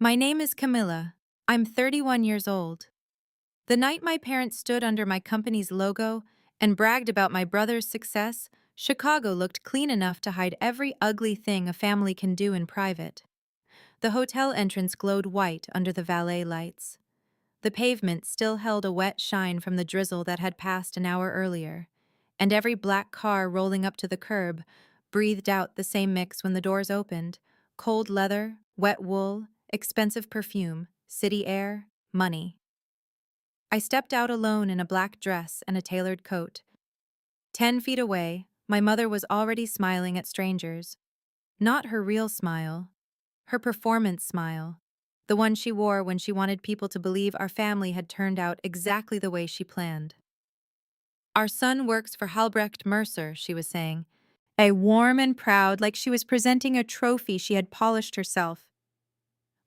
My name is Camilla. I'm 31 years old. The night my parents stood under my company's logo and bragged about my brother's success, Chicago looked clean enough to hide every ugly thing a family can do in private. The hotel entrance glowed white under the valet lights. The pavement still held a wet shine from the drizzle that had passed an hour earlier, and every black car rolling up to the curb breathed out the same mix when the doors opened: cold leather, wet wool, expensive perfume, city air, money. I stepped out alone in a black dress and a tailored coat. 10 feet away, my mother was already smiling at strangers. Not her real smile, her performance smile, the one she wore when she wanted people to believe our family had turned out exactly the way she planned. Our son works for Halbrecht Mercer, she was saying, a warm and proud, like she was presenting a trophy she had polished herself.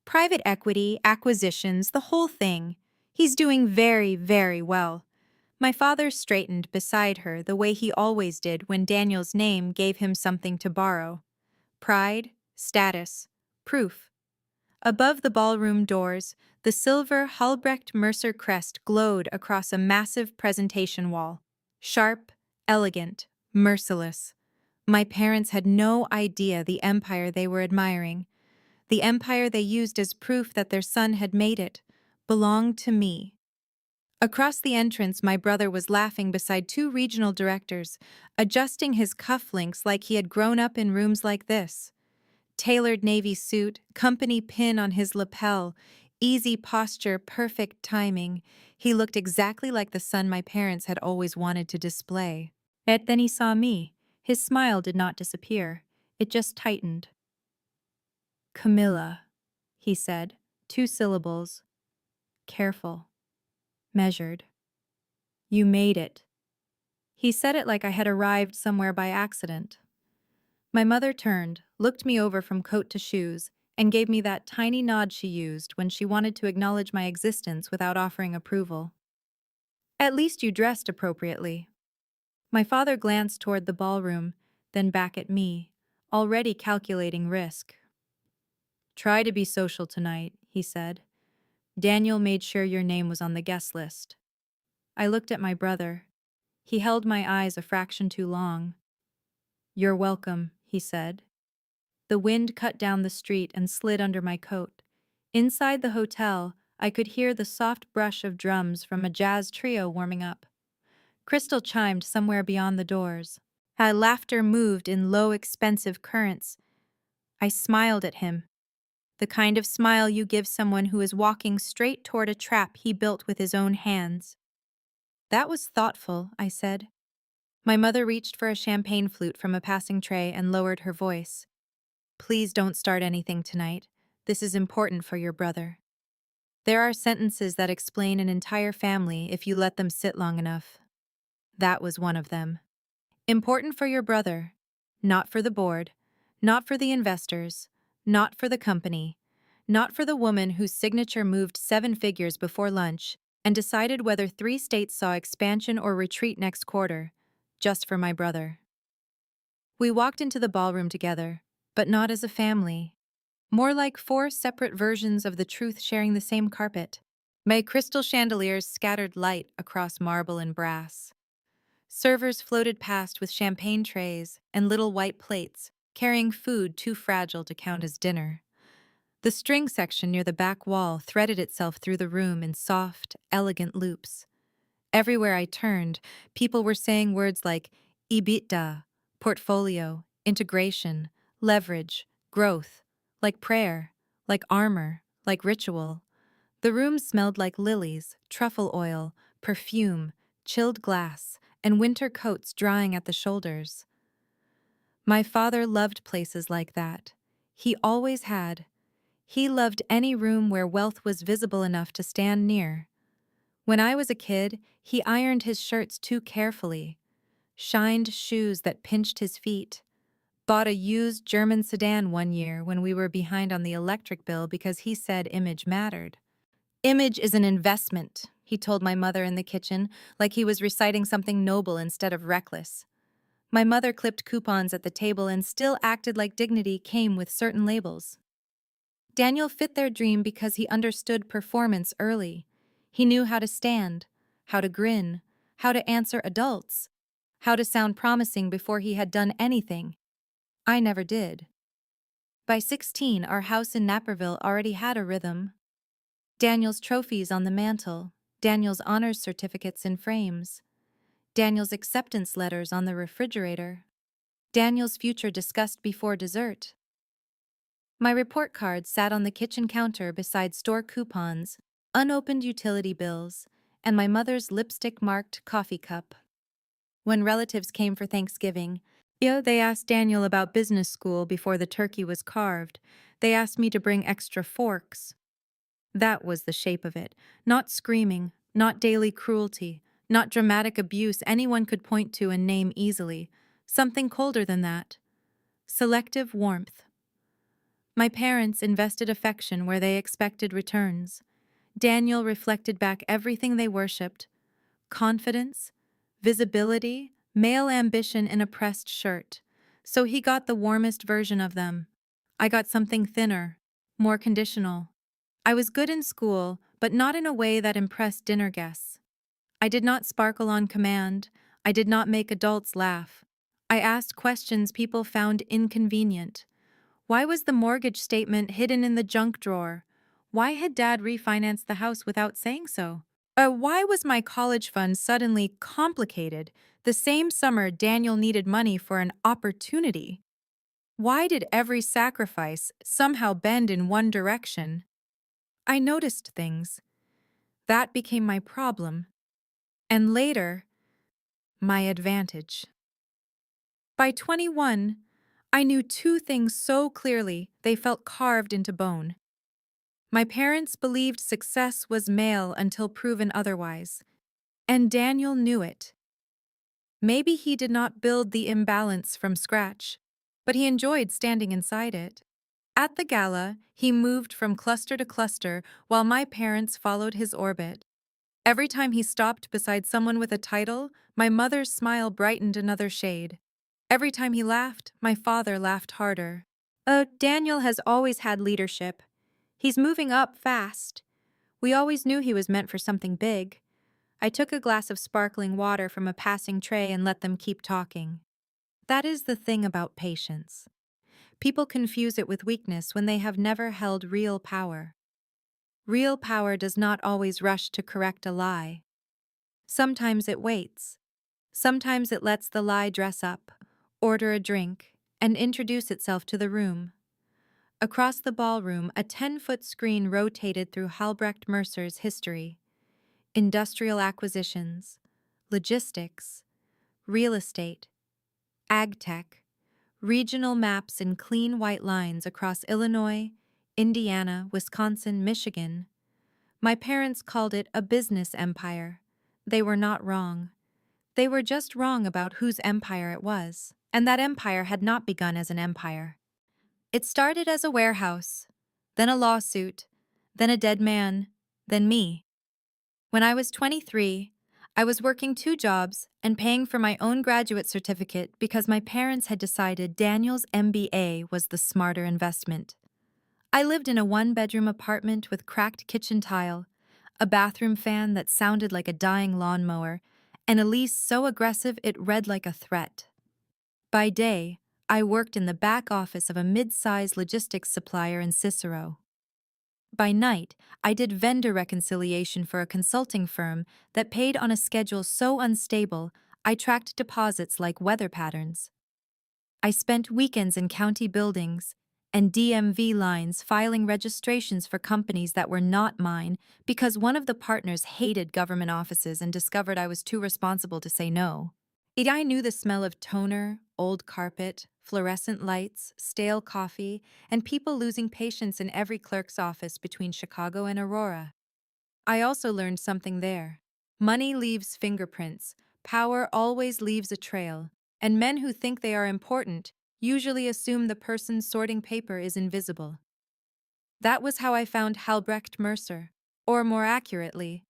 Private equity, acquisitions, the whole thing. He's doing very, very well. My father straightened beside her the way he always did when Daniel's name gave him something to borrow. Pride, status, proof. Above the ballroom doors, the silver Halbrecht Mercer crest glowed across a massive presentation wall. Sharp, elegant, merciless. My parents had no idea the empire they were admiring, the empire they used as proof that their son had made it, belonged to me. Across the entrance, my brother was laughing beside two regional directors, adjusting his cufflinks like he had grown up in rooms like this. Tailored navy suit, company pin on his lapel, easy posture, perfect timing. He looked exactly like the son my parents had always wanted to display. Yet then he saw me. His smile did not disappear. It just tightened. Camilla, he said, 2 syllables. Careful. Measured. You made it. He said it like I had arrived somewhere by accident. My mother turned, looked me over from coat to shoes, and gave me that tiny nod she used when she wanted to acknowledge my existence without offering approval. At least you dressed appropriately. My father glanced toward the ballroom, then back at me, already calculating risk. Try to be social tonight, he said. Daniel made sure your name was on the guest list. I looked at my brother. He held my eyes a fraction too long. You're welcome, he said. The wind cut down the street and slid under my coat. Inside the hotel, I could hear the soft brush of drums from a jazz trio warming up. Crystal chimed somewhere beyond the doors. Laughter moved in low, expensive currents. I smiled at him. The kind of smile you give someone who is walking straight toward a trap he built with his own hands. That was thoughtful, I said. My mother reached for a champagne flute from a passing tray and lowered her voice. Please don't start anything tonight. This is important for your brother. There are sentences that explain an entire family if you let them sit long enough. That was one of them. Important for your brother, not for the board, not for the investors, not for the company, not for the woman whose signature moved 7 figures before lunch and decided whether 3 states saw expansion or retreat next quarter, just for my brother. We walked into the ballroom together, but not as a family. More like 4 separate versions of the truth sharing the same carpet. My crystal chandeliers scattered light across marble and brass. Servers floated past with champagne trays and little white plates, carrying food too fragile to count as dinner. The string section near the back wall threaded itself through the room in soft, elegant loops. Everywhere I turned, people were saying words like EBITDA, portfolio, integration, leverage, growth, like prayer, like armor, like ritual. The room smelled like lilies, truffle oil, perfume, chilled glass, and winter coats drying at the shoulders. My father loved places like that. He always had. He loved any room where wealth was visible enough to stand near. When I was a kid, he ironed his shirts too carefully, shined shoes that pinched his feet, bought a used German sedan one year when we were behind on the electric bill because he said image mattered. Image is an investment, he told my mother in the kitchen, like he was reciting something noble instead of reckless. My mother clipped coupons at the table and still acted like dignity came with certain labels. Daniel fit their dream because he understood performance early. He knew how to stand, how to grin, how to answer adults, how to sound promising before he had done anything. I never did. By 16, our house in Naperville already had a rhythm. Daniel's trophies on the mantle, Daniel's honors certificates in frames, Daniel's acceptance letters on the refrigerator, Daniel's future discussed before dessert. My report card sat on the kitchen counter beside store coupons, unopened utility bills, and my mother's lipstick-marked coffee cup. When relatives came for Thanksgiving, they asked Daniel about business school before the turkey was carved. They asked me to bring extra forks. That was the shape of it. Not screaming, not daily cruelty, not dramatic abuse anyone could point to and name easily. Something colder than that. Selective warmth. My parents invested affection where they expected returns. Daniel reflected back everything they worshipped: confidence, visibility, male ambition in a pressed shirt. So he got the warmest version of them. I got something thinner, more conditional. I was good in school, but not in a way that impressed dinner guests. I did not sparkle on command. I did not make adults laugh. I asked questions people found inconvenient. Why was the mortgage statement hidden in the junk drawer? Why had Dad refinanced the house without saying so? Why was my college fund suddenly complicated the same summer Daniel needed money for an opportunity? Why did every sacrifice somehow bend in one direction? I noticed things. That became my problem. And later, my advantage. By 21, I knew two things so clearly they felt carved into bone. My parents believed success was male until proven otherwise, and Daniel knew it. Maybe he did not build the imbalance from scratch, but he enjoyed standing inside it. At the gala, he moved from cluster to cluster while my parents followed his orbit. Every time he stopped beside someone with a title, my mother's smile brightened another shade. Every time he laughed, my father laughed harder. Daniel has always had leadership. He's moving up fast. We always knew he was meant for something big. I took a glass of sparkling water from a passing tray and let them keep talking. That is the thing about patience. People confuse it with weakness when they have never held real power. Real power does not always rush to correct a lie. Sometimes it waits. Sometimes it lets the lie dress up, order a drink, and introduce itself to the room. Across the ballroom, a 10-foot screen rotated through Halbrecht Mercer's history. Industrial acquisitions, logistics, real estate, ag tech, regional maps in clean white lines across Illinois, Indiana, Wisconsin, Michigan. My parents called it a business empire. They were not wrong. They were just wrong about whose empire it was, and that empire had not begun as an empire. It started as a warehouse, then a lawsuit, then a dead man, then me. When I was 23, I was working 2 jobs and paying for my own graduate certificate because my parents had decided Daniel's MBA was the smarter investment. I lived in a 1-bedroom apartment with cracked kitchen tile, a bathroom fan that sounded like a dying lawnmower, and a lease so aggressive it read like a threat. By day, I worked in the back office of a mid-sized logistics supplier in Cicero. By night, I did vendor reconciliation for a consulting firm that paid on a schedule so unstable I tracked deposits like weather patterns. I spent weekends in county buildings and DMV lines filing registrations for companies that were not mine because one of the partners hated government offices and discovered I was too responsible to say no. I knew the smell of toner, old carpet, fluorescent lights, stale coffee, and people losing patience in every clerk's office between Chicago and Aurora. I also learned something there. Money leaves fingerprints, power always leaves a trail, and men who think they are important usually assume the person sorting paper is invisible. That was how I found Halbrecht Mercer, or more accurately,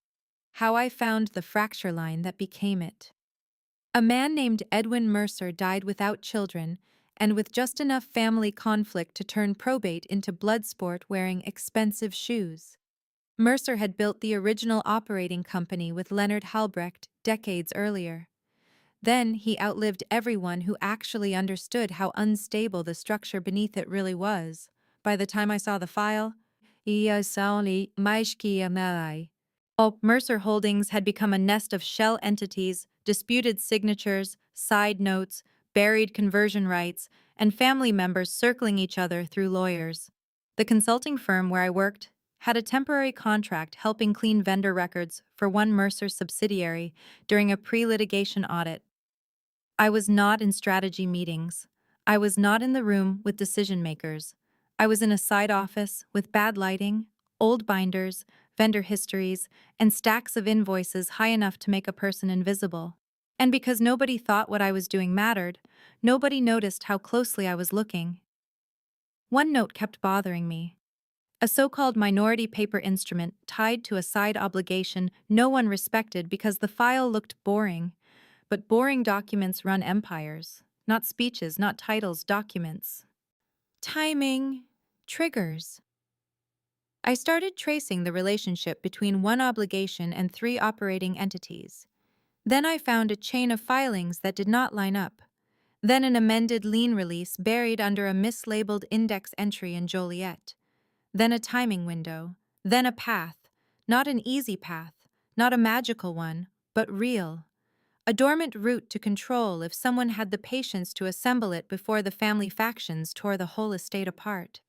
how I found the fracture line that became it. A man named Edwin Mercer died without children, and with just enough family conflict to turn probate into blood sport wearing expensive shoes. Mercer had built the original operating company with Leonard Halbrecht decades earlier. Then he outlived everyone who actually understood how unstable the structure beneath it really was. By the time I saw the file, Mercer Holdings had become a nest of shell entities, disputed signatures, side notes, buried conversion rights, and family members circling each other through lawyers. The consulting firm where I worked had a temporary contract helping clean vendor records for one Mercer subsidiary during a pre-litigation audit. I was not in strategy meetings. I was not in the room with decision makers. I was in a side office with bad lighting, old binders, vendor histories, and stacks of invoices high enough to make a person invisible. And because nobody thought what I was doing mattered, nobody noticed how closely I was looking. One note kept bothering me. A so-called minority paper instrument tied to a side obligation no one respected because the file looked boring. But boring documents run empires. Not speeches, not titles, documents. Timing. Triggers. I started tracing the relationship between one obligation and 3 operating entities. Then I found a chain of filings that did not line up. Then an amended lien release buried under a mislabeled index entry in Joliet. Then a timing window. Then a path. Not an easy path. Not a magical one, but real. A dormant route to control if someone had the patience to assemble it before the family factions tore the whole estate apart.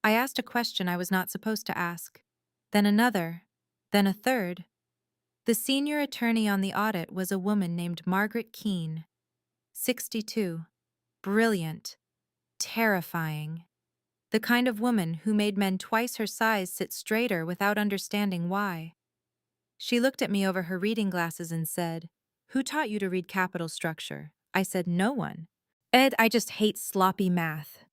I asked a question I was not supposed to ask. Then another. Then a third. The senior attorney on the audit was a woman named Margaret Keene. 62. Brilliant. Terrifying. The kind of woman who made men twice her size sit straighter without understanding why. She looked at me over her reading glasses and said, "Who taught you to read capital structure?" I said, "No one." "Ed, I just hate sloppy math."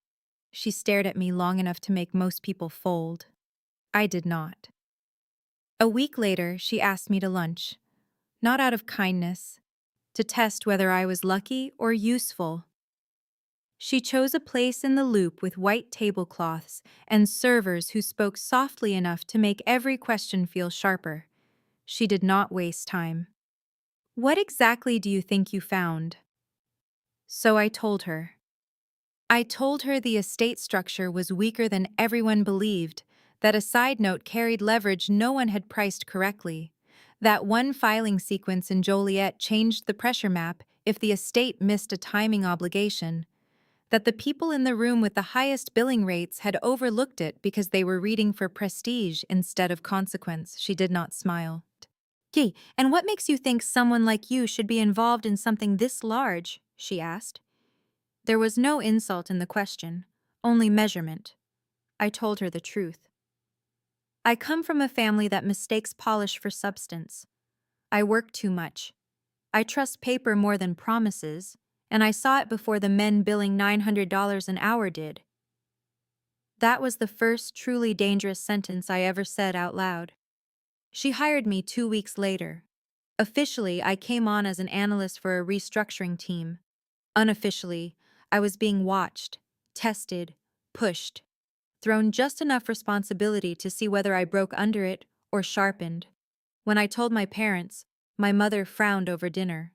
She stared at me long enough to make most people fold. I did not. A week later, she asked me to lunch. Not out of kindness, to test whether I was lucky or useful. She chose a place in the loop with white tablecloths and servers who spoke softly enough to make every question feel sharper. She did not waste time. "What exactly do you think you found?" So I told her. I told her the estate structure was weaker than everyone believed, that a side note carried leverage no one had priced correctly, that one filing sequence in Joliet changed the pressure map if the estate missed a timing obligation, that the people in the room with the highest billing rates had overlooked it because they were reading for prestige instead of consequence. She did not smile. "Gee, and what makes you think someone like you should be involved in something this large?" she asked. There was no insult in the question, only measurement. I told her the truth. I come from a family that mistakes polish for substance. I work too much. I trust paper more than promises, and I saw it before the men billing $900 an hour did. That was the first truly dangerous sentence I ever said out loud. She hired me 2 weeks later. Officially, I came on as an analyst for a restructuring team. Unofficially, I was being watched, tested, pushed, thrown just enough responsibility to see whether I broke under it or sharpened. When I told my parents, my mother frowned over dinner.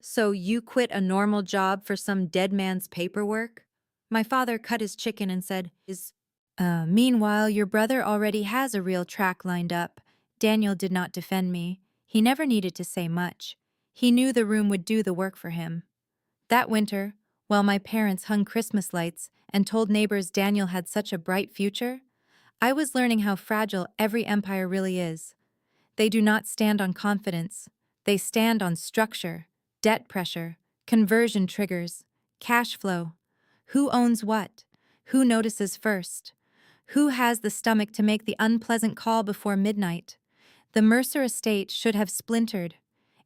"So you quit a normal job for some dead man's paperwork?" My father cut his chicken and said, Meanwhile, your brother already has a real track lined up." Daniel did not defend me. He never needed to say much. He knew the room would do the work for him. That winter, while my parents hung Christmas lights and told neighbors Daniel had such a bright future, I was learning how fragile every empire really is. They do not stand on confidence. They stand on structure, debt pressure, conversion triggers, cash flow. Who owns what? Who notices first? Who has the stomach to make the unpleasant call before midnight? The Mercer estate should have splintered.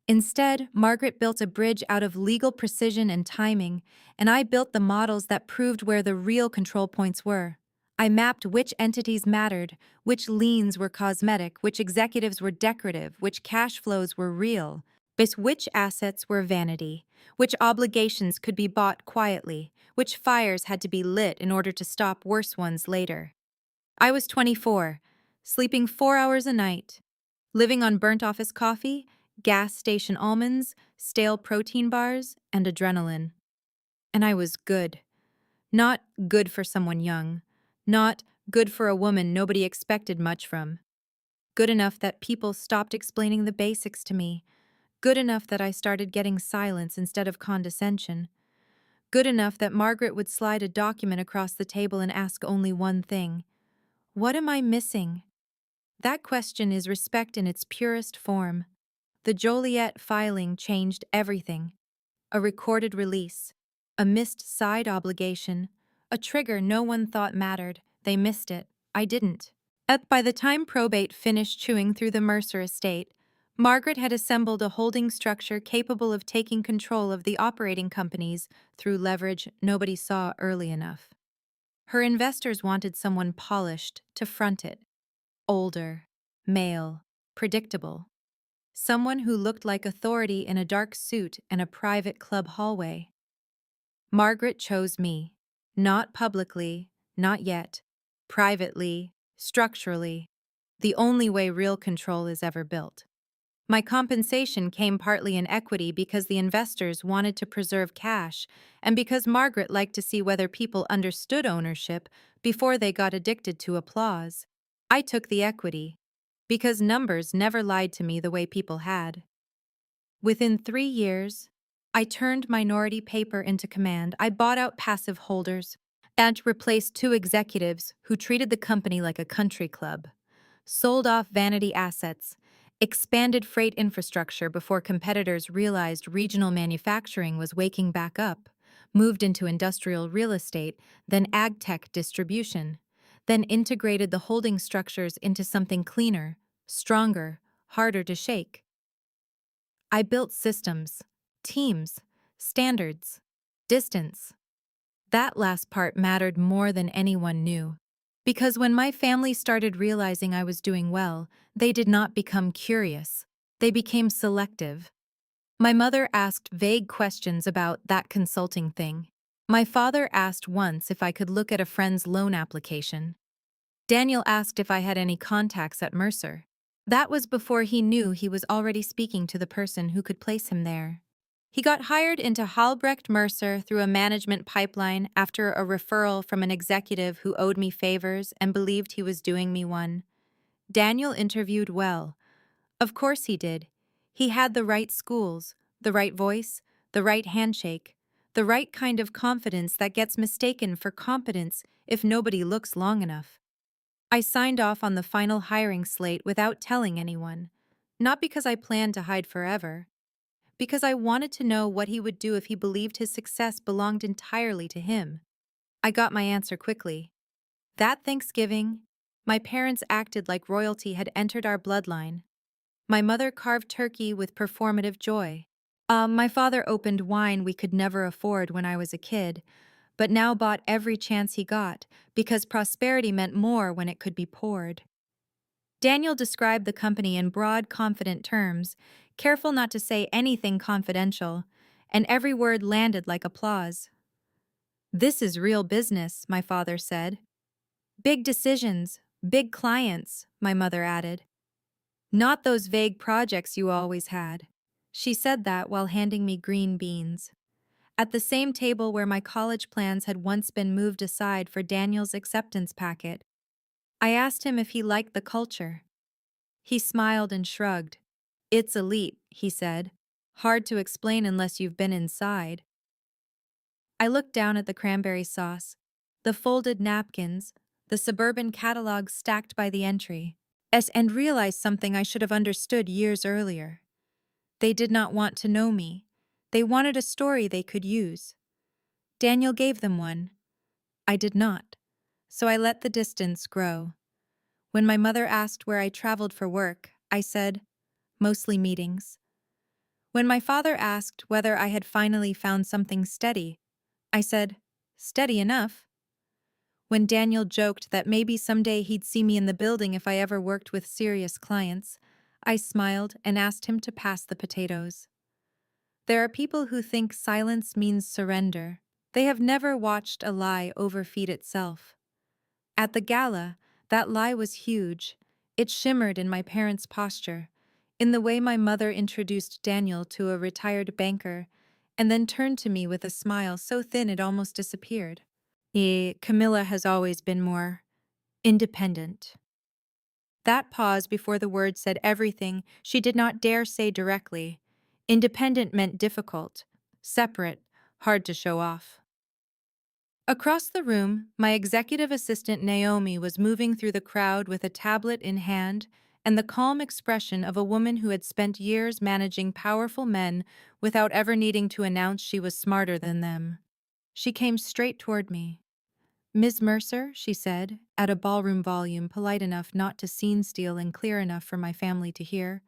Instead, Margaret built a bridge out of legal precision and timing, and I built the models that proved where the real control points were. I mapped which entities mattered, which liens were cosmetic, which executives were decorative, which cash flows were real. But which assets were vanity, which obligations could be bought quietly, which fires had to be lit in order to stop worse ones later. I was 24, sleeping 4 hours a night, living on burnt office coffee, gas station almonds, stale protein bars, and adrenaline. And I was good. Not good for someone young. Not good for a woman nobody expected much from. Good enough that people stopped explaining the basics to me. Good enough that I started getting silence instead of condescension. Good enough that Margaret would slide a document across the table and ask only one thing. What am I missing? That question is respect in its purest form. The Joliet filing changed everything. A recorded release, a missed side obligation, a trigger no one thought mattered. They missed it. I didn't. By the time probate finished chewing through the Mercer estate, Margaret had assembled a holding structure capable of taking control of the operating companies through leverage nobody saw early enough. Her investors wanted someone polished to front it. Older, male, predictable. Someone who looked like authority in a dark suit and a private club hallway. Margaret chose me. Not publicly, not yet. Privately, structurally. The only way real control is ever built. My compensation came partly in equity because the investors wanted to preserve cash and because Margaret liked to see whether people understood ownership before they got addicted to applause. I took the equity because numbers never lied to me the way people had. Within 3 years, I turned minority paper into command. I bought out passive holders and replaced 2 executives who treated the company like a country club, sold off vanity assets, expanded freight infrastructure before competitors realized regional manufacturing was waking back up, moved into industrial real estate, then ag tech distribution, then integrated the holding structures into something cleaner, stronger, harder to shake. I built systems, teams, standards, distance. That last part mattered more than anyone knew. Because when my family started realizing I was doing well, they did not become curious. They became selective. My mother asked vague questions about that consulting thing. My father asked once if I could look at a friend's loan application. Daniel asked if I had any contacts at Mercer. That was before he knew he was already speaking to the person who could place him there. He got hired into Halbrecht Mercer through a management pipeline after a referral from an executive who owed me favors and believed he was doing me one. Daniel interviewed well. Of course he did. He had the right schools, the right voice, the right handshake, the right kind of confidence that gets mistaken for competence if nobody looks long enough. I signed off on the final hiring slate without telling anyone, not because I planned to hide forever, because I wanted to know what he would do if he believed his success belonged entirely to him. I got my answer quickly. That Thanksgiving, my parents acted like royalty had entered our bloodline. My mother carved turkey with performative joy. My father opened wine we could never afford when I was a kid, but now bought every chance he got because prosperity meant more when it could be poured. Daniel described the company in broad, confident terms, careful not to say anything confidential, and every word landed like applause. "This is real business," my father said. "Big decisions, big clients," my mother added. "Not those vague projects you always had." She said that while handing me green beans. At the same table where my college plans had once been moved aside for Daniel's acceptance packet, I asked him if he liked the culture. He smiled and shrugged. "It's elite," he said. "Hard to explain unless you've been inside." I looked down at the cranberry sauce, the folded napkins, the suburban catalogs stacked by the entry, and realized something I should have understood years earlier. They did not want to know me. They wanted a story they could use. Daniel gave them one. I did not. So I let the distance grow. When my mother asked where I traveled for work, I said, mostly meetings. When my father asked whether I had finally found something steady, I said, steady enough. When Daniel joked that maybe someday he'd see me in the building if I ever worked with serious clients, I smiled and asked him to pass the potatoes. There are people who think silence means surrender. They have never watched a lie overfeed itself. At the gala, that lie was huge. It shimmered in my parents' posture, in the way my mother introduced Daniel to a retired banker, and then turned to me with a smile so thin it almost disappeared. Camilla has always been more independent. That pause before the word said everything she did not dare say directly. Independent meant difficult, separate, hard to show off. Across the room, my executive assistant Naomi was moving through the crowd with a tablet in hand and the calm expression of a woman who had spent years managing powerful men without ever needing to announce she was smarter than them. She came straight toward me. "Ms. Mercer," she said, at a ballroom volume polite enough not to scene steal and clear enough for my family to hear,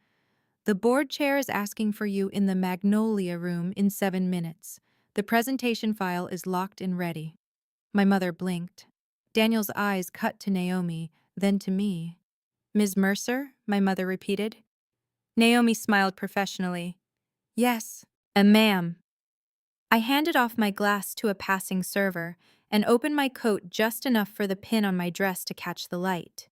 "the board chair is asking for you in the Magnolia Room in 7 minutes. The presentation file is locked and ready." My mother blinked. Daniel's eyes cut to Naomi, then to me. "Ms. Mercer?" my mother repeated. Naomi smiled professionally. "Yes, ma'am." I handed off my glass to a passing server and opened my coat just enough for the pin on my dress to catch the light.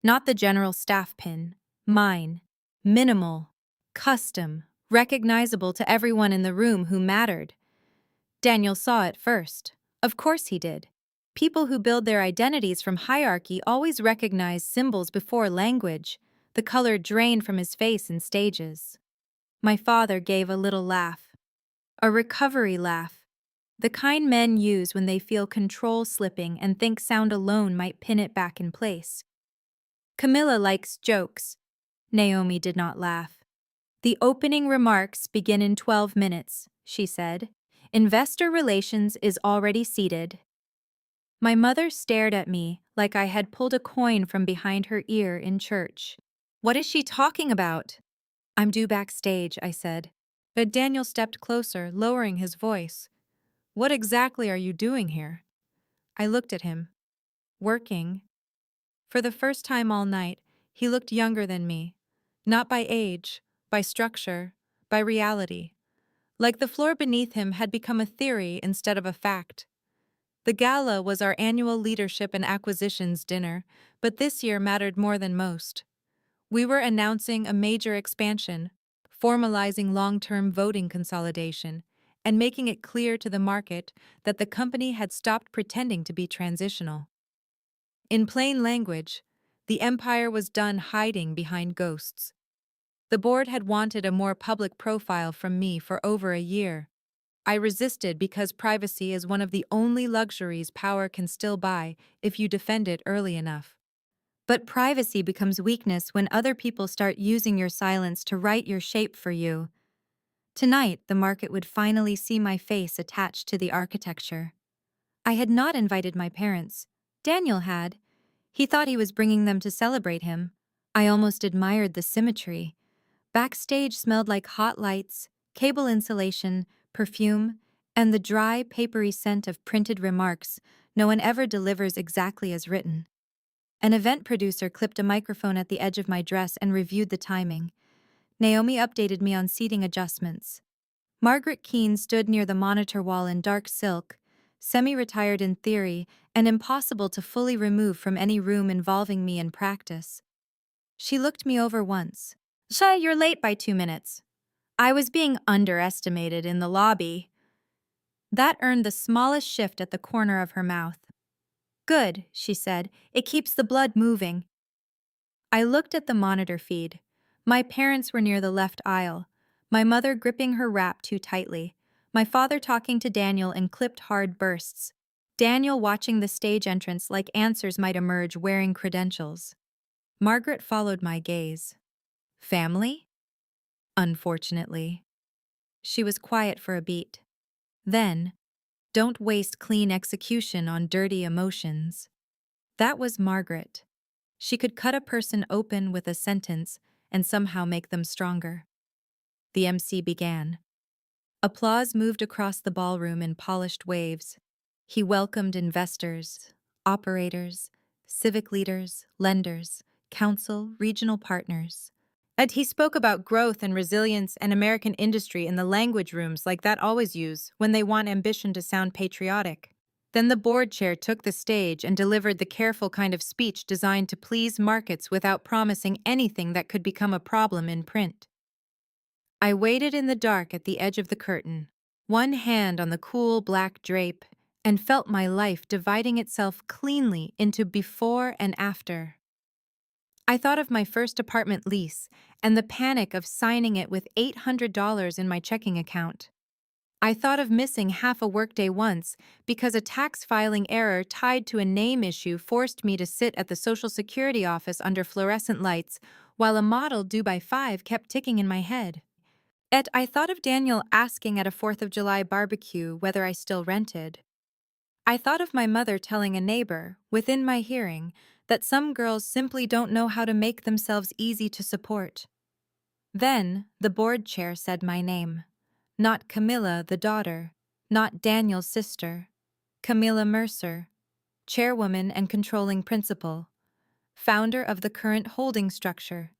Not the general staff pin. Mine. Minimal. Custom. Recognizable to everyone in the room who mattered. Daniel saw it first. Of course he did. People who build their identities from hierarchy always recognize symbols before language. The color drained from his face in stages. My father gave a little laugh. A recovery laugh. The kind men use when they feel control slipping and think sound alone might pin it back in place. "Camilla likes jokes." Naomi did not laugh. "The opening remarks begin in 12 minutes, she said. "Investor relations is already seated." My mother stared at me like I had pulled a coin from behind her ear in church. "What is she talking about?" "I'm due backstage," I said. But Daniel stepped closer, lowering his voice. "What exactly are you doing here?" I looked at him. "Working." For the first time all night, he looked younger than me. Not by age, by structure, by reality. Like the floor beneath him had become a theory instead of a fact. The gala was our annual leadership and acquisitions dinner, but this year mattered more than most. We were announcing a major expansion, formalizing long-term voting consolidation, and making it clear to the market that the company had stopped pretending to be transitional. In plain language, the empire was done hiding behind ghosts. The board had wanted a more public profile from me for over a year. I resisted because privacy is one of the only luxuries power can still buy if you defend it early enough. But privacy becomes weakness when other people start using your silence to write your shape for you. Tonight, the market would finally see my face attached to the architecture. I had not invited my parents. Daniel had. He thought he was bringing them to celebrate him. I almost admired the symmetry. Backstage smelled like hot lights, cable insulation, perfume, and the dry, papery scent of printed remarks no one ever delivers exactly as written. An event producer clipped a microphone at the edge of my dress and reviewed the timing. Naomi updated me on seating adjustments. Margaret Keene stood near the monitor wall in dark silk, semi-retired in theory and impossible to fully remove from any room involving me in practice. She looked me over once. "Shay, you're late by 2 minutes." I was being underestimated in the lobby. That earned the smallest shift at the corner of her mouth. "Good," she said. "It keeps the blood moving." I looked at the monitor feed. My parents were near the left aisle, my mother gripping her wrap too tightly, my father talking to Daniel in clipped hard bursts, Daniel watching the stage entrance like answers might emerge wearing credentials. Margaret followed my gaze. "Family?" "Unfortunately." She was quiet for a beat. Then, "Don't waste clean execution on dirty emotions." That was Margaret. She could cut a person open with a sentence and somehow make them stronger. The MC began. Applause moved across the ballroom in polished waves. He welcomed investors, operators, civic leaders, lenders, council, regional partners. And he spoke about growth and resilience and American industry in the language rooms like that always use when they want ambition to sound patriotic. Then the board chair took the stage and delivered the careful kind of speech designed to please markets without promising anything that could become a problem in print. I waited in the dark at the edge of the curtain, one hand on the cool black drape, and felt my life dividing itself cleanly into before and after. I thought of my first apartment lease and the panic of signing it with $800 in my checking account. I thought of missing half a workday once because a tax filing error tied to a name issue forced me to sit at the Social Security office under fluorescent lights while a model due by 5 kept ticking in my head. Yet I thought of Daniel asking at a 4th of July barbecue whether I still rented. I thought of my mother telling a neighbor, within my hearing, that some girls simply don't know how to make themselves easy to support. Then, the board chair said my name. Not Camilla, the daughter, not Daniel's sister. Camilla Mercer, chairwoman and controlling principal, founder of the current holding structure,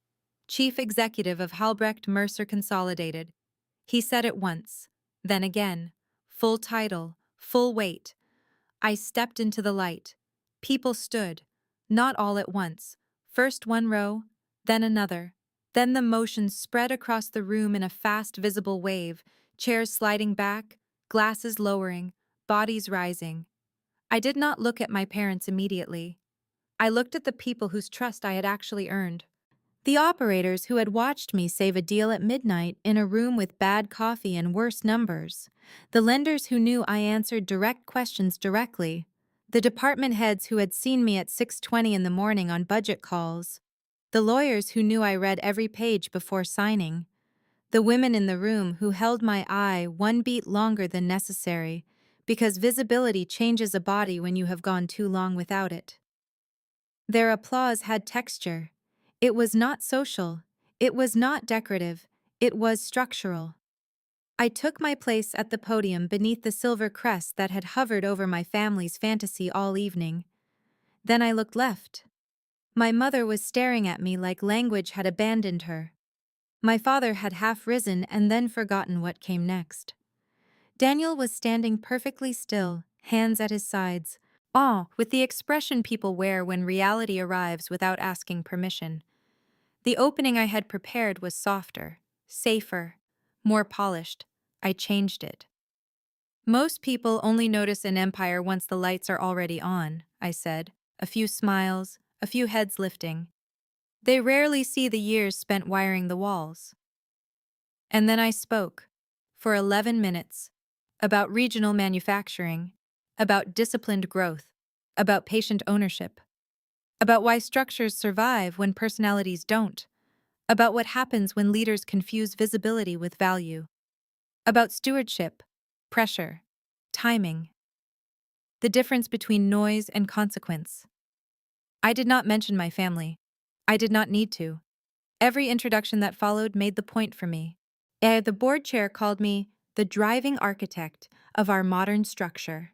chief executive of Halbrecht Mercer Consolidated. He said it once, then again, full title, full weight. I stepped into the light. People stood, not all at once, first one row, then another. Then the motion spread across the room in a fast visible wave, chairs sliding back, glasses lowering, bodies rising. I did not look at my parents immediately. I looked at the people whose trust I had actually earned. The operators who had watched me save a deal at midnight in a room with bad coffee and worse numbers. The lenders who knew I answered direct questions directly. The department heads who had seen me at 6:20 in the morning on budget calls. The lawyers who knew I read every page before signing. The women in the room who held my eye one beat longer than necessary, because visibility changes a body when you have gone too long without it. Their applause had texture. It was not social. It was not decorative. It was structural. I took my place at the podium beneath the silver crest that had hovered over my family's fantasy all evening. Then I looked left. My mother was staring at me like language had abandoned her. My father had half risen and then forgotten what came next. Daniel was standing perfectly still, hands at his sides, with the expression people wear when reality arrives without asking permission. The opening I had prepared was softer, safer, more polished. I changed it. Most people only notice an empire once the lights are already on, I said, a few smiles, a few heads lifting. They rarely see the years spent wiring the walls. And then I spoke, for 11 minutes, about regional manufacturing, about disciplined growth, about patient ownership, about why structures survive when personalities don't, about what happens when leaders confuse visibility with value, about stewardship, pressure, timing, the difference between noise and consequence. I did not mention my family. I did not need to. Every introduction that followed made the point for me. The board chair called me the driving architect of our modern structure.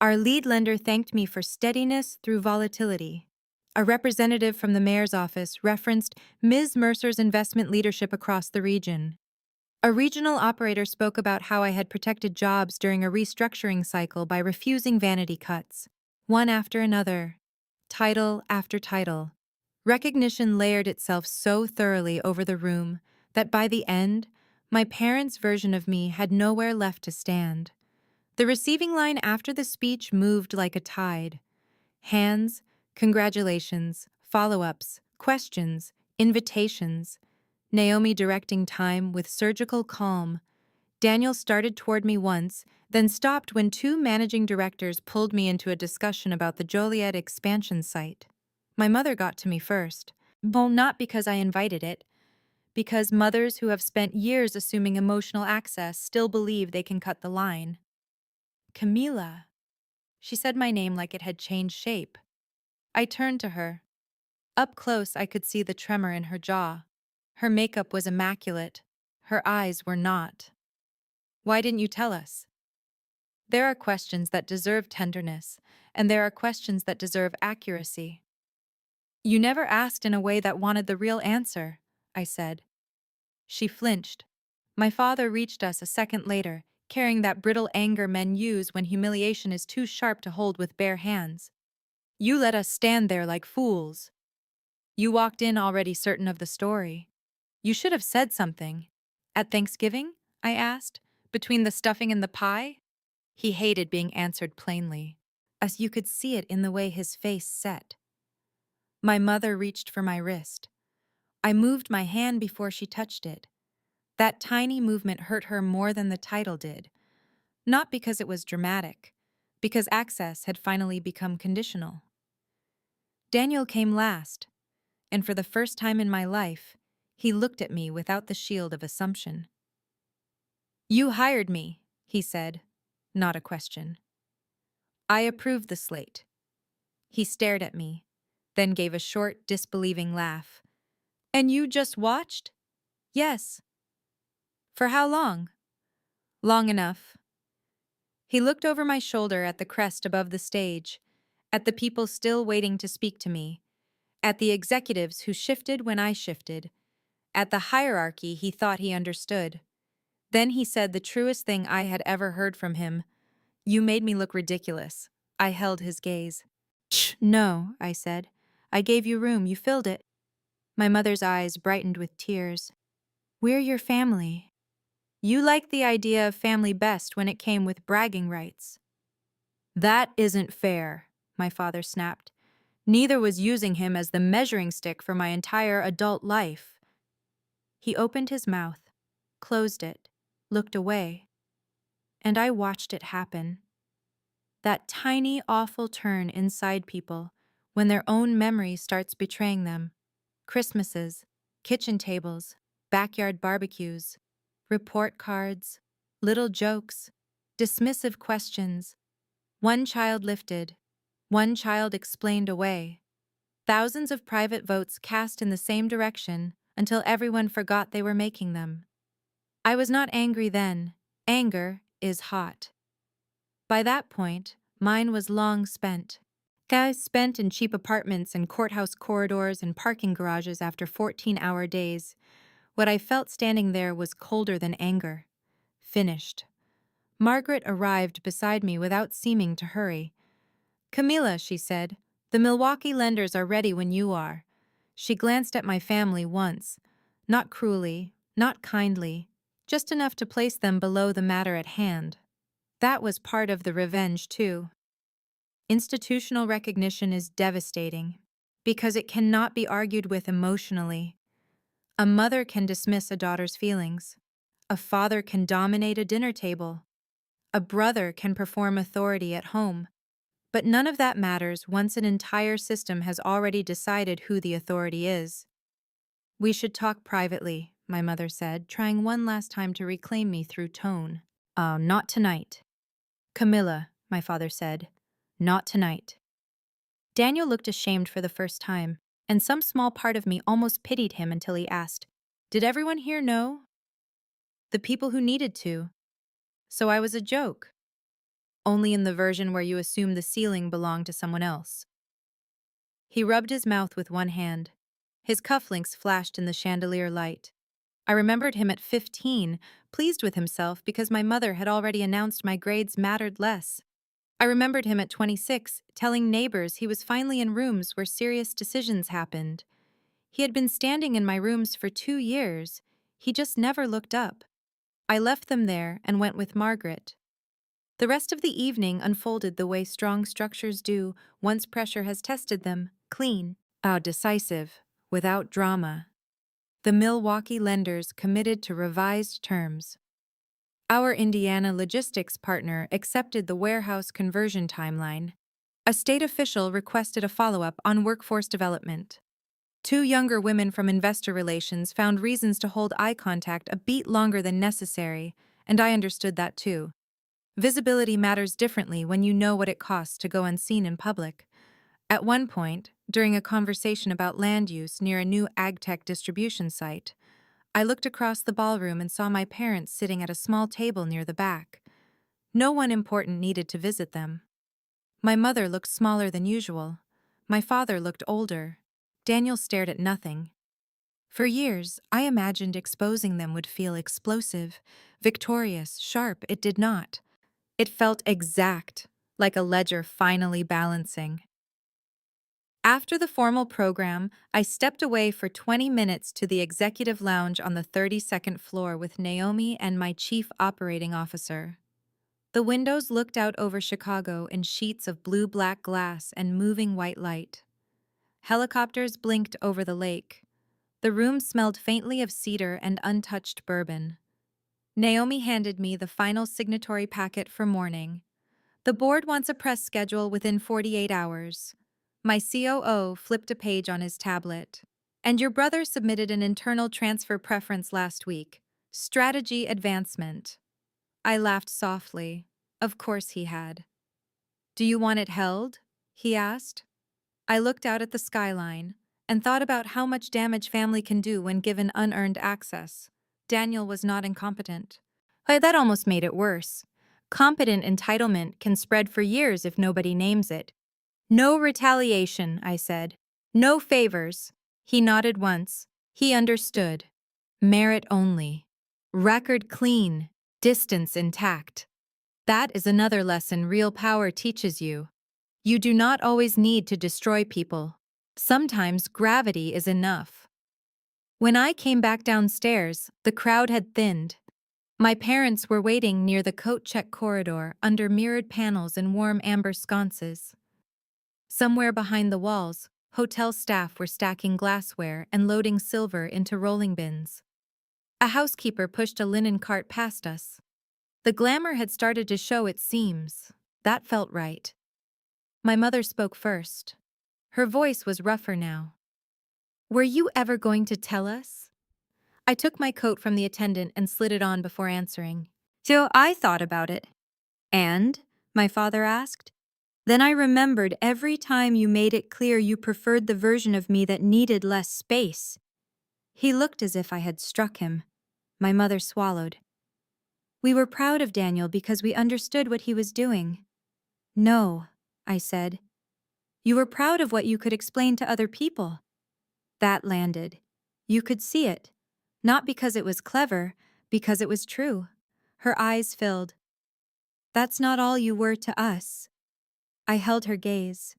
Our lead lender thanked me for steadiness through volatility. A representative from the mayor's office referenced Ms. Mercer's investment leadership across the region. A regional operator spoke about how I had protected jobs during a restructuring cycle by refusing vanity cuts, one after another, title after title. Recognition layered itself so thoroughly over the room that by the end, my parents' version of me had nowhere left to stand. The receiving line after the speech moved like a tide. Hands, congratulations, follow-ups, questions, invitations. Naomi directing time with surgical calm. Daniel started toward me once, then stopped when two managing directors pulled me into a discussion about the Joliet expansion site. My mother got to me first. Well, not because I invited it, because mothers who have spent years assuming emotional access still believe they can cut the line. Camila. She said my name like it had changed shape. I turned to her. Up close, I could see the tremor in her jaw. Her makeup was immaculate. Her eyes were not. Why didn't you tell us? There are questions that deserve tenderness, and there are questions that deserve accuracy. You never asked in a way that wanted the real answer, I said. She flinched. My father reached us a second later, carrying that brittle anger men use when humiliation is too sharp to hold with bare hands. You let us stand there like fools. You walked in already certain of the story. You should have said something. At Thanksgiving? I asked, between the stuffing and the pie? He hated being answered plainly, as you could see it in the way his face set. My mother reached for my wrist. I moved my hand before she touched it. That tiny movement hurt her more than the title did. Not because it was dramatic, because access had finally become conditional. Daniel came last, and for the first time in my life, he looked at me without the shield of assumption. You hired me, he said, not a question. I approved the slate. He stared at me, then gave a short, disbelieving laugh. And you just watched? Yes. For how long? Long enough. He looked over my shoulder at the crest above the stage, at the people still waiting to speak to me, at the executives who shifted when I shifted, at the hierarchy he thought he understood. Then he said the truest thing I had ever heard from him. You made me look ridiculous. I held his gaze. No, I said. I gave you room, you filled it. My mother's eyes brightened with tears. We're your family. You liked the idea of family best when it came with bragging rights. That isn't fair, my father snapped. Neither was using him as the measuring stick for my entire adult life. He opened his mouth, closed it, looked away, and I watched it happen. That tiny, awful turn inside people when their own memory starts betraying them. Christmases, kitchen tables, backyard barbecues, report cards, little jokes, dismissive questions. One child lifted, one child explained away. Thousands of private votes cast in the same direction until everyone forgot they were making them. I was not angry then. Anger is hot. By that point, mine was long spent. Guys spent in cheap apartments and courthouse corridors and parking garages after 14-hour days. What I felt standing there was colder than anger. Finished. Margaret arrived beside me without seeming to hurry. Camilla, she said, the Milwaukee lenders are ready when you are. She glanced at my family once. Not cruelly, not kindly, just enough to place them below the matter at hand. That was part of the revenge, too. Institutional recognition is devastating because it cannot be argued with emotionally. A mother can dismiss a daughter's feelings. A father can dominate a dinner table. A brother can perform authority at home. But none of that matters once an entire system has already decided who the authority is. We should talk privately, my mother said, trying one last time to reclaim me through tone. Not tonight. Camilla, my father said. Not tonight. Daniel looked ashamed for the first time, and some small part of me almost pitied him until he asked, Did everyone here know? The people who needed to. So I was a joke. Only in the version where you assume the ceiling belonged to someone else. He rubbed his mouth with one hand. His cufflinks flashed in the chandelier light. I remembered him at 15, pleased with himself because my mother had already announced my grades mattered less. I remembered him at 26, telling neighbors he was finally in rooms where serious decisions happened. He had been standing in my rooms for 2 years. He just never looked up. I left them there and went with Margaret. The rest of the evening unfolded the way strong structures do once pressure has tested them, clean, decisive, without drama. The Milwaukee lenders committed to revised terms. Our Indiana logistics partner accepted the warehouse conversion timeline. A state official requested a follow-up on workforce development. 2 younger women from investor relations found reasons to hold eye contact a beat longer than necessary, and I understood that too. Visibility matters differently when you know what it costs to go unseen in public. At one point, during a conversation about land use near a new agtech distribution site, I looked across the ballroom and saw my parents sitting at a small table near the back. No one important needed to visit them. My mother looked smaller than usual. My father looked older. Daniel stared at nothing. For years, I imagined exposing them would feel explosive, victorious, sharp. It did not. It felt exact, like a ledger finally balancing. After the formal program, I stepped away for 20 minutes to the executive lounge on the 32nd floor with Naomi and my chief operating officer. The windows looked out over Chicago in sheets of blue-black glass and moving white light. Helicopters blinked over the lake. The room smelled faintly of cedar and untouched bourbon. Naomi handed me the final signatory packet for morning. The board wants a press schedule within 48 hours. My COO flipped a page on his tablet. And your brother submitted an internal transfer preference last week. Strategy advancement. I laughed softly. Of course he had. Do you want it held? He asked. I looked out at the skyline and thought about how much damage family can do when given unearned access. Daniel was not incompetent. Hey, that almost made it worse. Competent entitlement can spread for years if nobody names it. No retaliation, I said. No favors. He nodded once. He understood. Merit only. Record clean. Distance intact. That is another lesson real power teaches you. You do not always need to destroy people. Sometimes gravity is enough. When I came back downstairs, the crowd had thinned. My parents were waiting near the coat check corridor under mirrored panels and warm amber sconces. Somewhere behind the walls, hotel staff were stacking glassware and loading silver into rolling bins. A housekeeper pushed a linen cart past us. The glamour had started to show its seams. That felt right. My mother spoke first. Her voice was rougher now. Were you ever going to tell us? I took my coat from the attendant and slid it on before answering. So I thought about it. And? My father asked. Then I remembered every time you made it clear you preferred the version of me that needed less space. He looked as if I had struck him. My mother swallowed. We were proud of Daniel because we understood what he was doing. No, I said. You were proud of what you could explain to other people. That landed. You could see it. Not because it was clever, because it was true. Her eyes filled. That's not all you were to us. I held her gaze.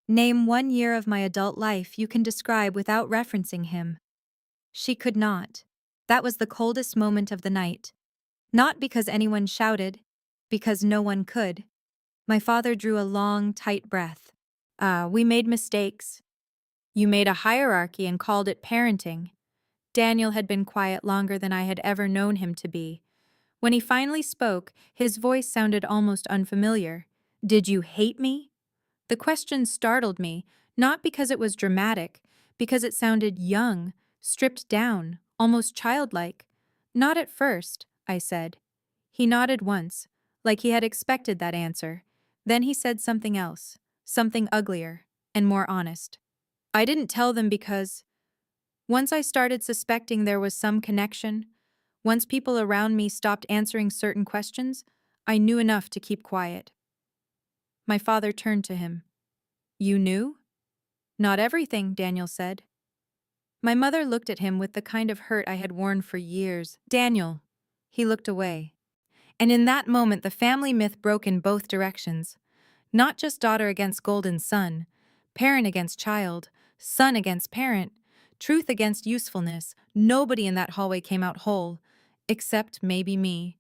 Name 1 year of my adult life you can describe without referencing him. She could not. That was the coldest moment of the night. Not because anyone shouted, because no one could. My father drew a long, tight breath. We made mistakes. You made a hierarchy and called it parenting. Daniel had been quiet longer than I had ever known him to be. When he finally spoke, his voice sounded almost unfamiliar. Did you hate me? The question startled me, not because it was dramatic, because it sounded young, stripped down, almost childlike. Not at first, I said. He nodded once, like he had expected that answer. Then he said something else, something uglier, and more honest. I didn't tell them because once I started suspecting there was some connection, once people around me stopped answering certain questions, I knew enough to keep quiet. My father turned to him. You knew? Not everything, Daniel said. My mother looked at him with the kind of hurt I had worn for years. Daniel. He looked away. And in that moment the family myth broke in both directions. Not just daughter against golden son, parent against child, son against parent, truth against usefulness. Nobody in that hallway came out whole, except maybe me.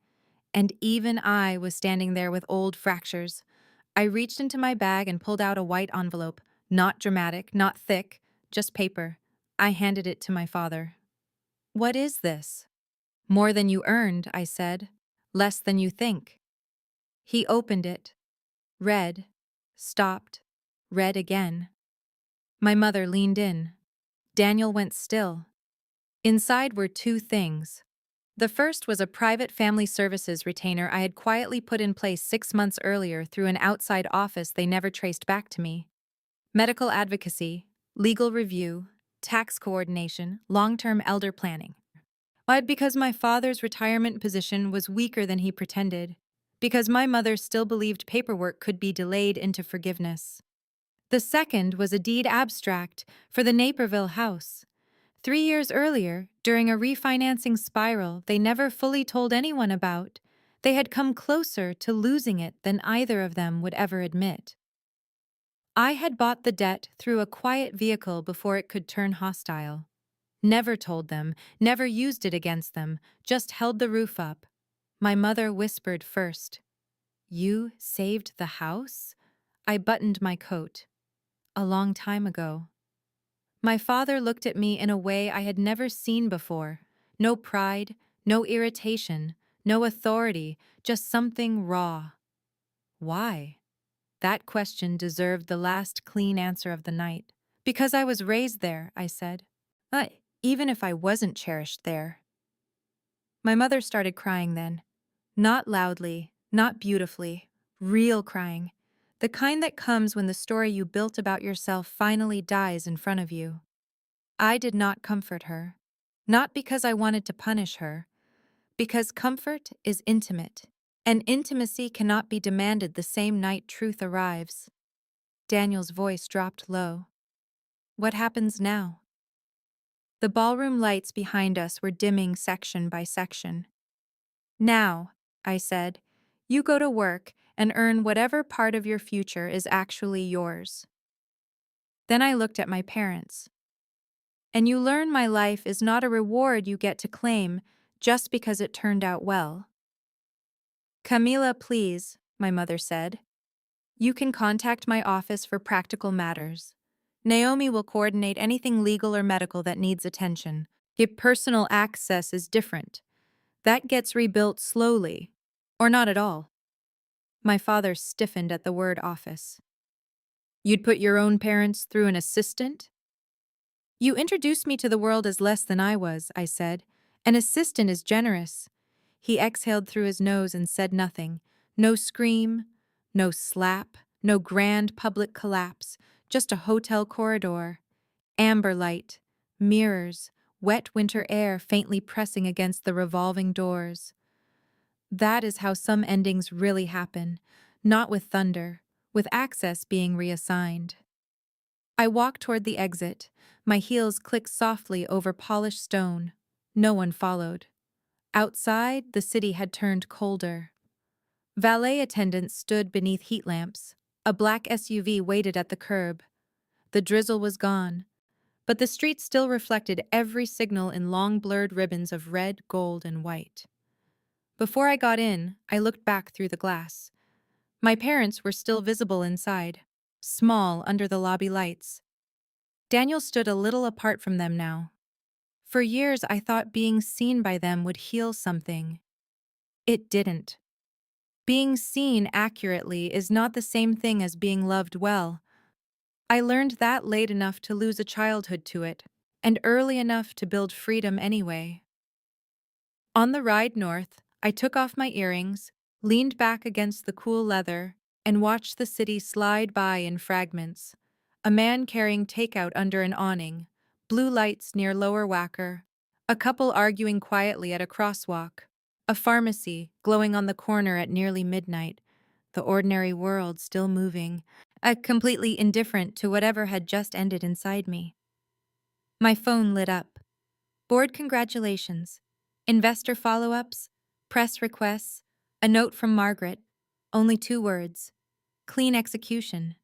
And even I was standing there with old fractures. I reached into my bag and pulled out a white envelope, not dramatic, not thick, just paper. I handed it to my father. What is this? More than you earned, I said. Less than you think. He opened it, read, stopped, read again. My mother leaned in. Daniel went still. Inside were 2 things. The first was a private family services retainer I had quietly put in place 6 months earlier through an outside office they never traced back to me. Medical advocacy, legal review, tax coordination, long-term elder planning. But because my father's retirement position was weaker than he pretended, because my mother still believed paperwork could be delayed into forgiveness. The second was a deed abstract for the Naperville house. 3 years earlier, during a refinancing spiral they never fully told anyone about, they had come closer to losing it than either of them would ever admit. I had bought the debt through a quiet vehicle before it could turn hostile. Never told them, never used it against them, just held the roof up. My mother whispered first. "You saved the house?" I buttoned my coat. "A long time ago." My father looked at me in a way I had never seen before. No pride, no irritation, no authority, just something raw. Why? That question deserved the last clean answer of the night. "Because I was raised there," I said. Even if I wasn't cherished there." My mother started crying then. Not loudly, not beautifully, real crying. The kind that comes when the story you built about yourself finally dies in front of you. I did not comfort her. Not because I wanted to punish her. Because comfort is intimate, and intimacy cannot be demanded the same night truth arrives. Daniel's voice dropped low. "What happens now?" The ballroom lights behind us were dimming section by section. "Now," I said, "you go to work and earn whatever part of your future is actually yours." Then I looked at my parents. "And you learn my life is not a reward you get to claim just because it turned out well." "Camila, please," my mother said. "You can contact my office for practical matters. Naomi will coordinate anything legal or medical that needs attention. If personal access is different, that gets rebuilt slowly, or not at all." My father stiffened at the word office. "You'd put your own parents through an assistant?" "You introduced me to the world as less than I was," I said. "An assistant is generous." He exhaled through his nose and said nothing. No scream, no slap, no grand public collapse, just a hotel corridor. Amber light, mirrors, wet winter air faintly pressing against the revolving doors. That is how some endings really happen, not with thunder, with access being reassigned. I walked toward the exit. My heels clicked softly over polished stone. No one followed. Outside, the city had turned colder. Valet attendants stood beneath heat lamps. A black SUV waited at the curb. The drizzle was gone, but the street still reflected every signal in long blurred ribbons of red, gold, and white. Before I got in, I looked back through the glass. My parents were still visible inside, small under the lobby lights. Daniel stood a little apart from them now. For years I thought being seen by them would heal something. It didn't. Being seen accurately is not the same thing as being loved well. I learned that late enough to lose a childhood to it, and early enough to build freedom anyway. On the ride north, I took off my earrings, leaned back against the cool leather, and watched the city slide by in fragments. A man carrying takeout under an awning, blue lights near Lower Wacker, a couple arguing quietly at a crosswalk, a pharmacy glowing on the corner at nearly midnight, the ordinary world still moving, completely indifferent to whatever had just ended inside me. My phone lit up. Board congratulations. Investor follow-ups, press requests, a note from Margaret, only 2 words. Clean execution.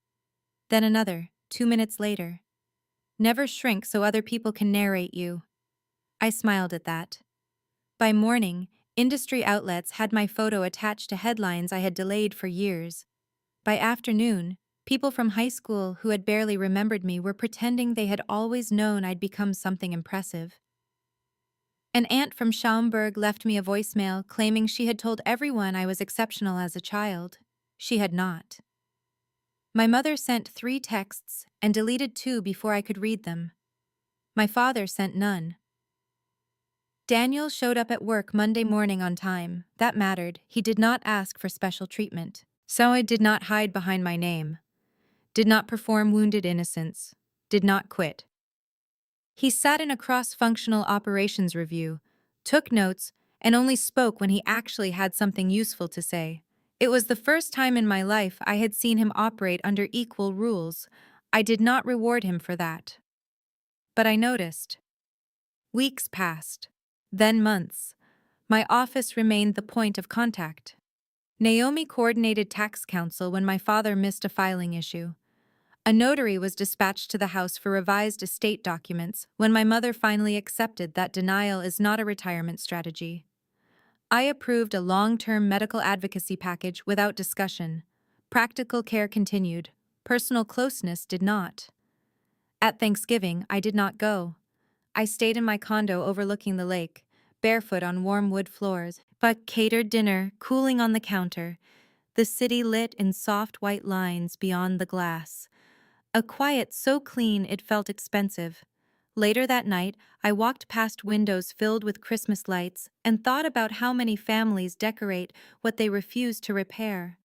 Then another, 2 minutes later. Never shrink so other people can narrate you. I smiled at that. By morning, industry outlets had my photo attached to headlines I had delayed for years. By afternoon, people from high school who had barely remembered me were pretending they had always known I'd become something impressive. An aunt from Schaumburg left me a voicemail claiming she had told everyone I was exceptional as a child. She had not. My mother sent 3 texts and deleted 2 before I could read them. My father sent none. Daniel showed up at work Monday morning on time. That mattered. He did not ask for special treatment. So I did not hide behind my name. Did not perform wounded innocence. Did not quit. He sat in a cross-functional operations review, took notes, and only spoke when he actually had something useful to say. It was the first time in my life I had seen him operate under equal rules. I did not reward him for that. But I noticed. Weeks passed. Then months. My office remained the point of contact. Naomi coordinated tax counsel when my father missed a filing issue. A notary was dispatched to the house for revised estate documents when my mother finally accepted that denial is not a retirement strategy. I approved a long-term medical advocacy package without discussion. Practical care continued. Personal closeness did not. At Thanksgiving, I did not go. I stayed in my condo overlooking the lake, barefoot on warm wood floors, but catered dinner cooling on the counter, the city lit in soft white lines beyond the glass. A quiet so clean it felt expensive. Later that night, I walked past windows filled with Christmas lights and thought about how many families decorate what they refuse to repair.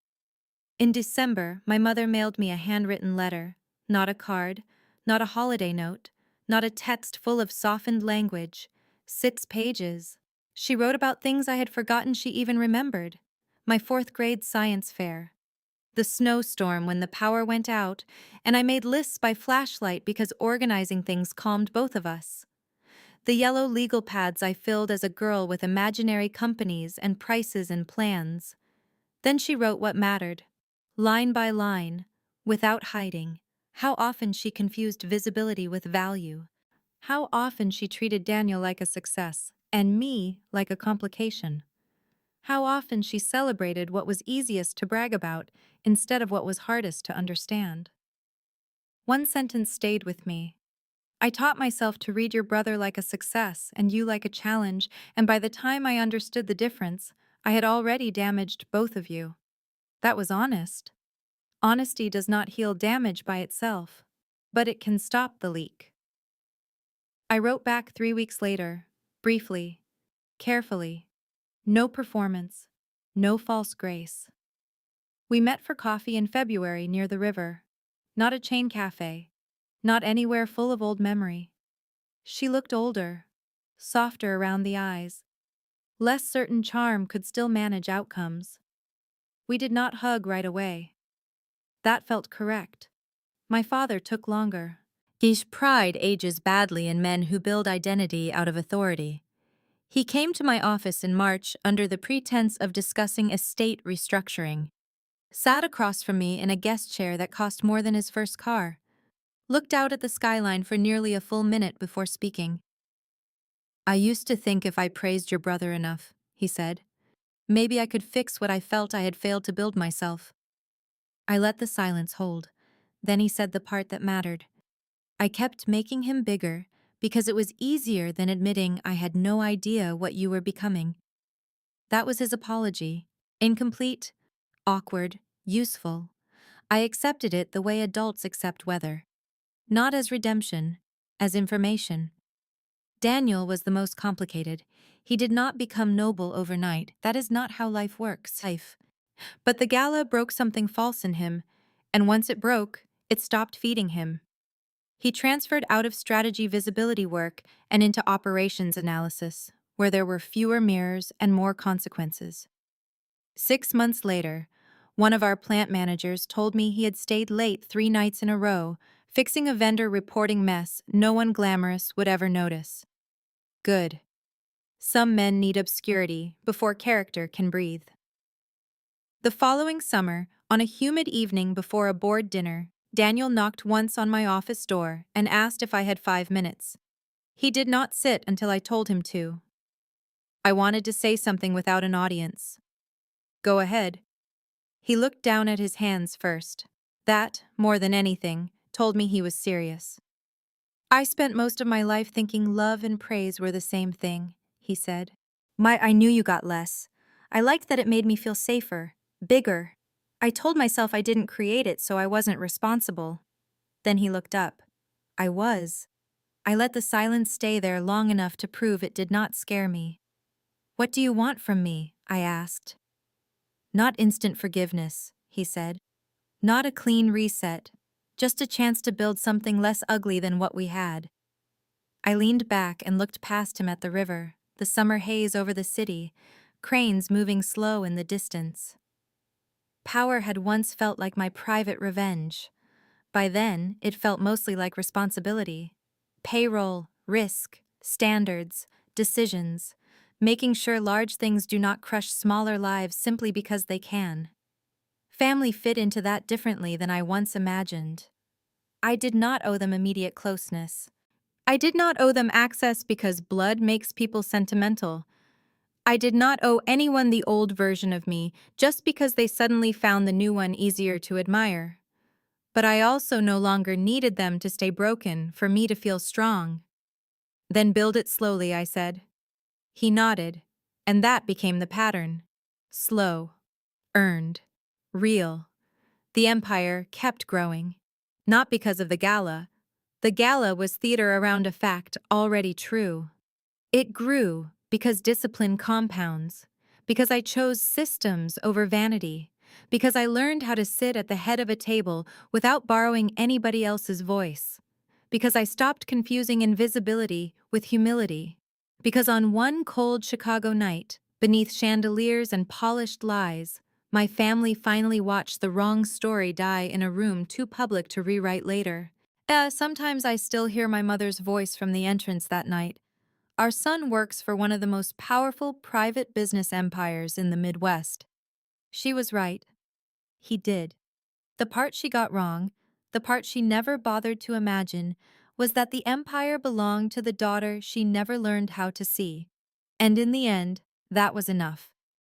In December, my mother mailed me a handwritten letter, not a card, not a holiday note, not a text full of softened language. 6 pages. She wrote about things I had forgotten she even remembered. My 4th grade science fair. The snowstorm when the power went out, and I made lists by flashlight because organizing things calmed both of us. The yellow legal pads I filled as a girl with imaginary companies and prices and plans. Then she wrote what mattered, line by line, without hiding. How often she confused visibility with value. How often she treated Daniel like a success, and me like a complication. How often she celebrated what was easiest to brag about instead of what was hardest to understand. One sentence stayed with me. I taught myself to read your brother like a success and you like a challenge, and by the time I understood the difference, I had already damaged both of you. That was honest. Honesty does not heal damage by itself, but it can stop the leak. I wrote back 3 weeks later, briefly, carefully. No performance, no false grace. We met for coffee in February near the river. Not a chain cafe, not anywhere full of old memory. She looked older, softer around the eyes. Less certain charm could still manage outcomes. We did not hug right away. That felt correct. My father took longer. His pride ages badly in men who build identity out of authority. He came to my office in March under the pretense of discussing estate restructuring. Sat across from me in a guest chair that cost more than his first car. Looked out at the skyline for nearly a full minute before speaking. I used to think if I praised your brother enough, he said, maybe I could fix what I felt I had failed to build myself. I let the silence hold. Then he said the part that mattered. I kept making him bigger because it was easier than admitting I had no idea what you were becoming. That was his apology. Incomplete, awkward, useful. I accepted it the way adults accept weather. Not as redemption, as information. Daniel was the most complicated. He did not become noble overnight. That is not how life works. But the gala broke something false in him, and once it broke, it stopped feeding him. He transferred out of strategy visibility work and into operations analysis, where there were fewer mirrors and more consequences. 6 months later, one of our plant managers told me he had stayed late 3 nights in a row, fixing a vendor reporting mess no one glamorous would ever notice. Good. Some men need obscurity before character can breathe. The following summer, on a humid evening before a board dinner, Daniel knocked once on my office door and asked if I had 5 minutes. He did not sit until I told him to. I wanted to say something without an audience. Go ahead. He looked down at his hands first. That, more than anything, told me he was serious. I spent most of my life thinking love and praise were the same thing, he said. I knew you got less. I liked that it made me feel safer, bigger. I told myself I didn't create it, so I wasn't responsible. Then he looked up. I was. I let the silence stay there long enough to prove it did not scare me. What do you want from me? I asked. Not instant forgiveness, he said. Not a clean reset. Just a chance to build something less ugly than what we had. I leaned back and looked past him at the river, the summer haze over the city, cranes moving slow in the distance. Power had once felt like my private revenge. By then, it felt mostly like responsibility. Payroll, risk, standards, decisions, making sure large things do not crush smaller lives simply because they can. Family fit into that differently than I once imagined. I did not owe them immediate closeness. I did not owe them access because blood makes people sentimental. I did not owe anyone the old version of me just because they suddenly found the new one easier to admire. But I also no longer needed them to stay broken for me to feel strong. Then build it slowly, I said. He nodded, and that became the pattern. Slow, earned, real. The empire kept growing. Not because of the gala. The gala was theater around a fact already true. It grew because discipline compounds, because I chose systems over vanity, because I learned how to sit at the head of a table without borrowing anybody else's voice, because I stopped confusing invisibility with humility, because on one cold Chicago night, beneath chandeliers and polished lies, my family finally watched the wrong story die in a room too public to rewrite later. Sometimes I still hear my mother's voice from the entrance that night. Our son works for one of the most powerful private business empires in the Midwest. She was right. He did. The part she got wrong, the part she never bothered to imagine, was that the empire belonged to the daughter she never learned how to see. And in the end, that was enough.